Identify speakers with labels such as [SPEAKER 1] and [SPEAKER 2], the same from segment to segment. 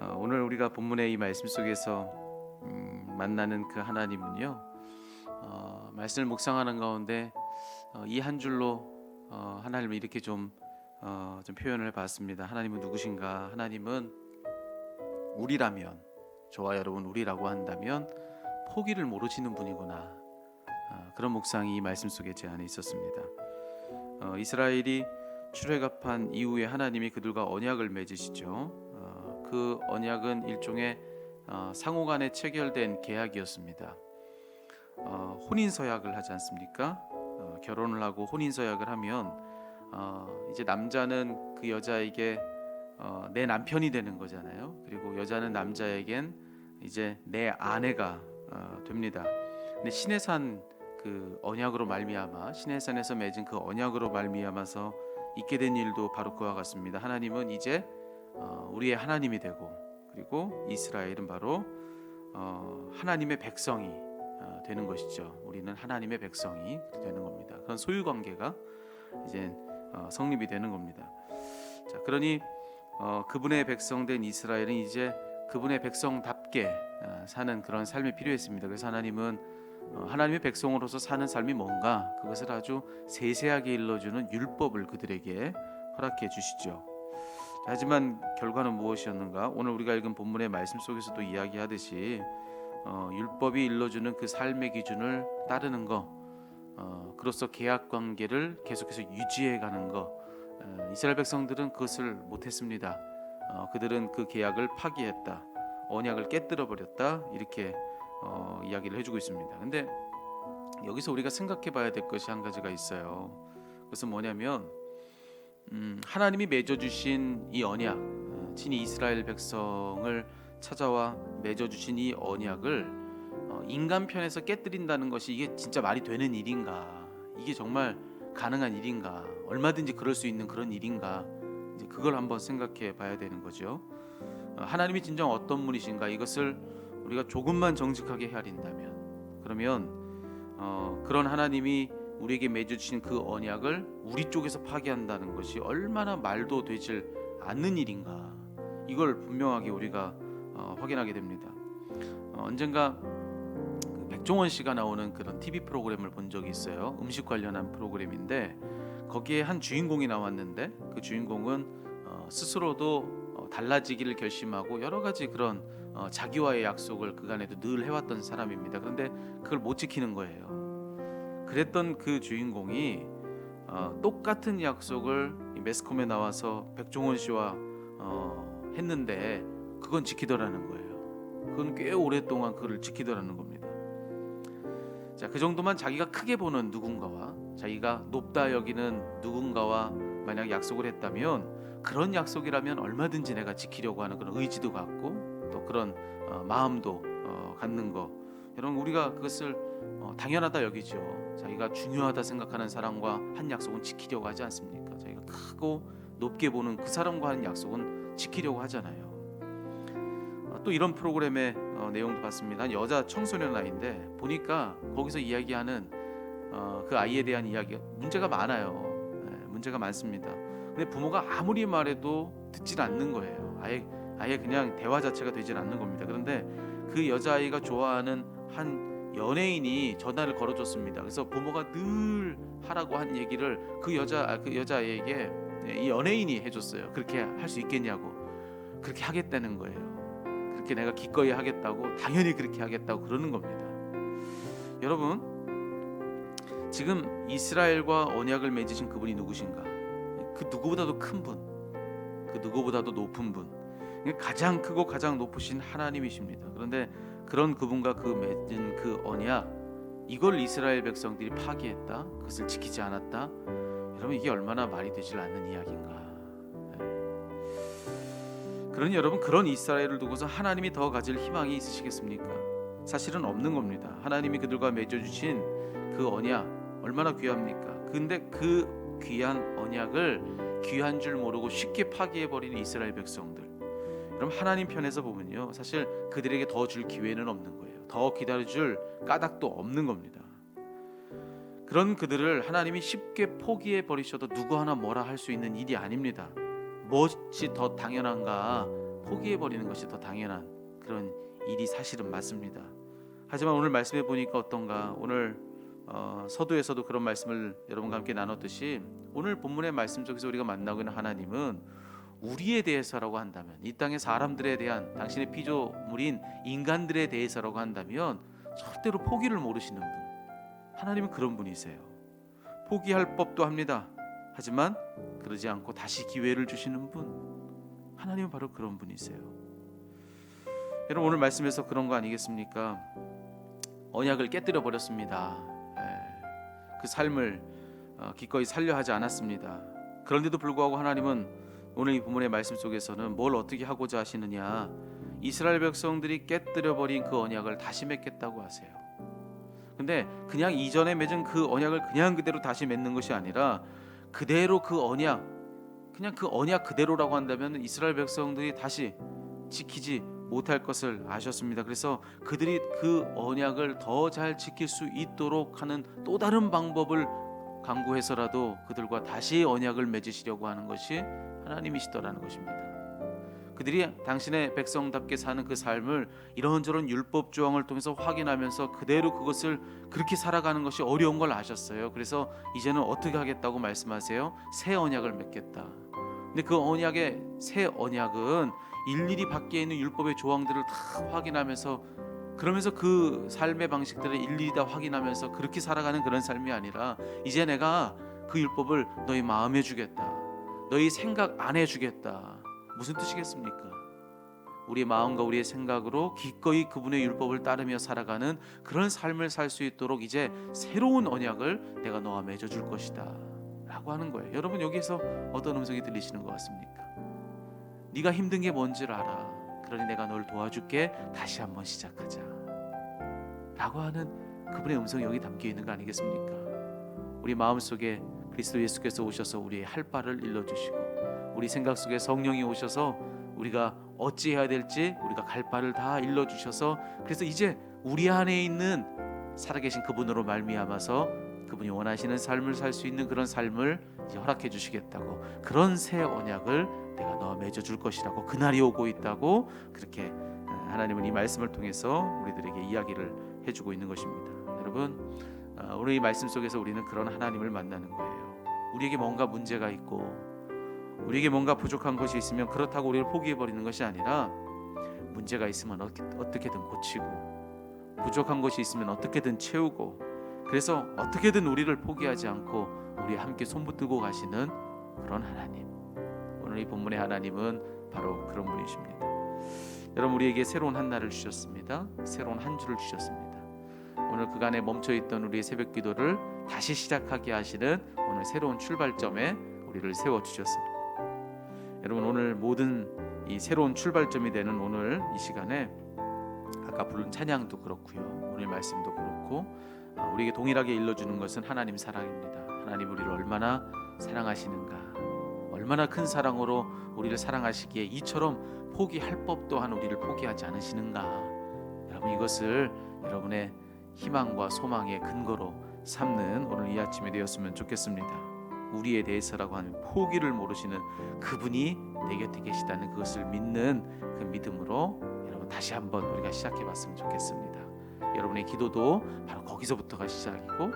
[SPEAKER 1] 오늘 우리가 본문의 이 말씀 속에서 만나는 그 하나님은요, 말씀을 묵상하는 가운데 이 한 줄로 하나님을 이렇게 좀 표현을 해봤습니다. 하나님은 누구신가? 하나님은 우리라면, 저와 여러분 우리라고 한다면 포기를 모르시는 분이구나. 그런 묵상이 이 말씀 속에 제 안에 있었습니다. 이스라엘이 출애굽한 이후에 하나님이 그들과 언약을 맺으시죠. 그 언약은 일종의 상호간에 체결된 계약이었습니다. 혼인서약을 하지 않습니까? 결혼을 하고 혼인서약을 하면 이제 남자는 그 여자에게 내 남편이 되는 거잖아요. 그리고 여자는 남자에겐 이제 내 아내가 됩니다. 근데 시내산 그 언약으로 말미암아, 시내산에서 맺은 그 언약으로 말미암아서 있게 된 일도 바로 그와 같습니다. 하나님은 이제 우리의 하나님이 되고, 그리고 이스라엘은 바로 하나님의 백성이 되는 것이죠. 우리는 하나님의 백성이 되는 겁니다. 그런 소유 관계가 이제 성립이 되는 겁니다. 자, 그러니 그분의 백성된 이스라엘은 이제 그분의 백성답게 사는 그런 삶이 필요했습니다. 그래서 하나님은 하나님의 백성으로서 사는 삶이 뭔가, 그것을 아주 세세하게 일러주는 율법을 그들에게 허락해 주시죠. 하지만 결과는 무엇이었는가? 오늘 우리가 읽은 본문의 말씀 속에서도 이야기하듯이 율법이 일러주는 그 삶의 기준을 따르는 것, 그로써 계약 관계를 계속해서 유지해가는 것, 이스라엘 백성들은 그것을 못했습니다. 그들은 그 계약을 파기했다, 언약을 깨뜨려 버렸다, 이렇게 이야기를 해주고 있습니다. 근데 여기서 우리가 생각해봐야 될 것이 한 가지가 있어요. 그것은 뭐냐면 하나님이 맺어주신 이 언약, 친히 이스라엘 백성을 찾아와 맺어주신 이 언약을 인간 편에서 깨뜨린다는 것이 이게 진짜 말이 되는 일인가? 이게 정말 가능한 일인가? 얼마든지 그럴 수 있는 그런 일인가? 이제 그걸 한번 생각해 봐야 되는 거죠. 하나님이 진정 어떤 분이신가? 이것을 우리가 조금만 정직하게 헤아린다면, 그러면 그런 하나님이 우리에게 맺어주신 그 언약을 우리 쪽에서 파기한다는 것이 얼마나 말도 되질 않는 일인가, 이걸 분명하게 우리가 확인하게 됩니다. 언젠가 그 백종원 씨가 나오는 그런 TV 프로그램을 본 적이 있어요. 음식 관련한 프로그램인데 거기에 한 주인공이 나왔는데 그 주인공은 스스로도 달라지기를 결심하고 여러 가지 그런 자기와의 약속을 그간에도 늘 해왔던 사람입니다. 그런데 그걸 못 지키는 거예요. 그랬던 그 주인공이 똑같은 약속을 매스컴에 나와서 백종원 씨와 했는데 그건 지키더라는 거예요. 그건 꽤 오랫동안 그걸 지키더라는 겁니다. 자, 그 정도만 자기가 크게 보는 누군가와, 자기가 높다 여기는 누군가와 만약 약속을 했다면 그런 약속이라면 얼마든지 내가 지키려고 하는 그런 의지도 갖고 또 그런 마음도 갖는 거, 여러분 우리가 그것을 당연하다 여기죠. 자기가 중요하다 생각하는 사람과 한 약속은 지키려고 하지 않습니까? 자기가 크고 높게 보는 그 사람과 하는 약속은 지키려고 하잖아요. 또 이런 프로그램의 내용도 봤습니다. 한 여자 청소년 아이인데 보니까 거기서 이야기하는 그 아이에 대한 이야기, 문제가 많아요. 문제가 많습니다. 근데 부모가 아무리 말해도 듣질 않는 거예요. 아예 그냥 대화 자체가 되질 않는 겁니다. 그런데 그 여자아이가 좋아하는 한 연예인이 전화를 걸어줬습니다. 그래서 부모가 늘 하라고 한 얘기를 그 여자아이에게 이 연예인이 해줬어요. 그렇게 할 수 있겠냐고. 그렇게 하겠다는 거예요. 그렇게 내가 기꺼이 하겠다고, 당연히 그렇게 하겠다고 그러는 겁니다. 여러분, 지금 이스라엘과 언약을 맺으신 그분이 누구신가? 그 누구보다도 큰 분, 그 누구보다도 높은 분, 가장 크고 가장 높으신 하나님이십니다. 그런데 그런 그분과 그 맺은 그 언약, 이걸 이스라엘 백성들이 파기했다, 그것을 지키지 않았다. 여러분, 이게 얼마나 말이 되질 않는 이야기인가. 그러니 여러분, 그런 이스라엘을 두고서 하나님이 더 가질 희망이 있으시겠습니까? 사실은 없는 겁니다. 하나님이 그들과 맺어주신 그 언약 얼마나 귀합니까? 근데 그 귀한 언약을 귀한 줄 모르고 쉽게 파기해버리는 이스라엘 백성들, 그럼 하나님 편에서 보면요, 사실 그들에게 더 줄 기회는 없는 거예요. 더 기다려줄 까닭도 없는 겁니다. 그런 그들을 하나님이 쉽게 포기해 버리셔도 누구 하나 뭐라 할 수 있는 일이 아닙니다. 무엇이 더 당연한가 포기해 버리는 것이 더 당연한 그런 일이 사실은 맞습니다. 하지만 오늘 말씀해 보니까 어떤가? 오늘 서두에서도 그런 말씀을 여러분과 함께 나눴듯이 오늘 본문의 말씀 속에서 우리가 만나고 있는 하나님은 우리에 대해서라고 한다면, 이 땅의 사람들에 대한, 당신의 피조물인 인간들에 대해서라고 한다면 절대로 포기를 모르시는 분, 하나님은 그런 분이세요. 포기할 법도 합니다. 하지만 그러지 않고 다시 기회를 주시는 분, 하나님은 바로 그런 분이세요. 여러분, 오늘 말씀에서 그런 거 아니겠습니까? 언약을 깨뜨려 버렸습니다. 그 삶을 기꺼이 살려 하지 않았습니다. 그런데도 불구하고 하나님은 오늘 이 본문의 말씀 속에서는 뭘 어떻게 하고자 하시느냐, 이스라엘 백성들이 깨뜨려 버린 그 언약을 다시 맺겠다고 하세요. 근데 그냥 이전에 맺은 그 언약을 그냥 그대로 다시 맺는 것이 아니라 그대로 그 언약, 그냥 그 언약 그대로라고 한다면 이스라엘 백성들이 다시 지키지 못할 것을 아셨습니다. 그래서 그들이 그 언약을 더 잘 지킬 수 있도록 하는 또 다른 방법을 강구해서라도 그들과 다시 언약을 맺으시려고 하는 것이 하나님이시더라는 것입니다. 그들이 당신의 백성답게 사는 그 삶을 이런저런 율법 조항을 통해서 확인하면서 그대로 그것을 그렇게 살아가는 것이 어려운 걸 아셨어요. 그래서 이제는 어떻게 하겠다고 말씀하세요? 새 언약을 맺겠다. 근데 그 언약의 새 언약은 일일이 밖에 있는 율법의 조항들을 다 확인하면서, 그러면서 그 삶의 방식들을 일일이 다 확인하면서 그렇게 살아가는 그런 삶이 아니라, 이제 내가 그 율법을 너희 마음에 주겠다, 너희 생각 안에 주겠다. 무슨 뜻이겠습니까? 우리의 마음과 우리의 생각으로 기꺼이 그분의 율법을 따르며 살아가는 그런 삶을 살 수 있도록 이제 새로운 언약을 내가 너와 맺어줄 것이다 라고 하는 거예요. 여러분, 여기에서 어떤 음성이 들리시는 것 같습니까? 네가 힘든 게 뭔지를 알아. 그러니 내가 널 도와줄게. 다시 한번 시작하자 라고 하는 그분의 음성이 여기 담겨 있는 거 아니겠습니까? 우리 마음속에 그리스도 예수께서 오셔서 우리의 할 바를 일러주시고, 우리 생각 속에 성령이 오셔서 우리가 어찌해야 될지 우리가 갈 바를 다 일러주셔서, 그래서 이제 우리 안에 있는 살아계신 그분으로 말미암아서 그분이 원하시는 삶을 살 수 있는 그런 삶을 이제 허락해 주시겠다고, 그런 새 언약을 내가 너와 맺어줄 것이라고, 그날이 오고 있다고 그렇게 하나님은 이 말씀을 통해서 우리들에게 이야기를 해주고 있는 것입니다. 여러분, 오늘 이 말씀 속에서 우리는 그런 하나님을 만나는 거예요. 우리에게 뭔가 문제가 있고 우리에게 뭔가 부족한 것이 있으면 그렇다고 우리를 포기해버리는 것이 아니라, 문제가 있으면 어떻게든 고치고, 부족한 것이 있으면 어떻게든 채우고, 그래서 어떻게든 우리를 포기하지 않고 우리 함께 손붙들고 가시는 그런 하나님, 오늘 이 본문의 하나님은 바로 그런 분이십니다. 여러분, 우리에게 새로운 한 날을 주셨습니다. 새로운 한 주를 주셨습니다. 오늘 그간에 멈춰있던 우리의 새벽 기도를 다시 시작하게 하시는 오늘 새로운 출발점에 우리를 세워주셨습니다. 여러분, 오늘 모든 이 새로운 출발점이 되는 오늘 이 시간에 아까 부른 찬양도 그렇고요, 오늘 말씀도 그렇고, 우리에게 동일하게 일러주는 것은 하나님 사랑입니다. 하나님 우리를 얼마나 사랑하시는가, 얼마나 큰 사랑으로 우리를 사랑하시기에 이처럼 포기할 법도 한 우리를 포기하지 않으시는가. 여러분, 이것을 여러분의 희망과 소망의 근거로 삼는 오늘 이 아침이 되었으면 좋겠습니다. 우리에 대해서라고 하는 포기를 모르시는 그분이 내 곁에 계시다는 그것을 믿는 그 믿음으로 여러분 다시 한번 우리가 시작해봤으면 좋겠습니다. 여러분의 기도도 바로 거기서부터가 시작이고,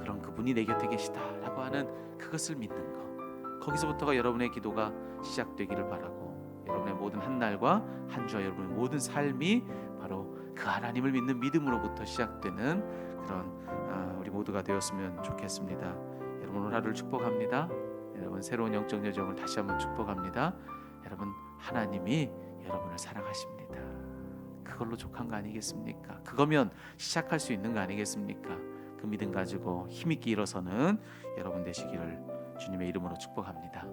[SPEAKER 1] 그런 그분이 내 곁에 계시다라고 하는 그것을 믿는 것, 거기서부터가 여러분의 기도가 시작되기를 바라고, 여러분의 모든 한 날과 한 주와 여러분의 모든 삶이 바로 그 하나님을 믿는 믿음으로부터 시작되는 그런 우리 모두가 되었으면 좋겠습니다. 여러분, 오늘 하루를 축복합니다. 여러분, 새로운 영적 여정을 다시 한번 축복합니다. 여러분, 하나님이 여러분을 사랑하십니다. 그걸로 족한 거 아니겠습니까? 그거면 시작할 수 있는 거 아니겠습니까? 그 믿음 가지고 힘있게 일어서는 여러분 되시기를 주님의 이름으로 축복합니다.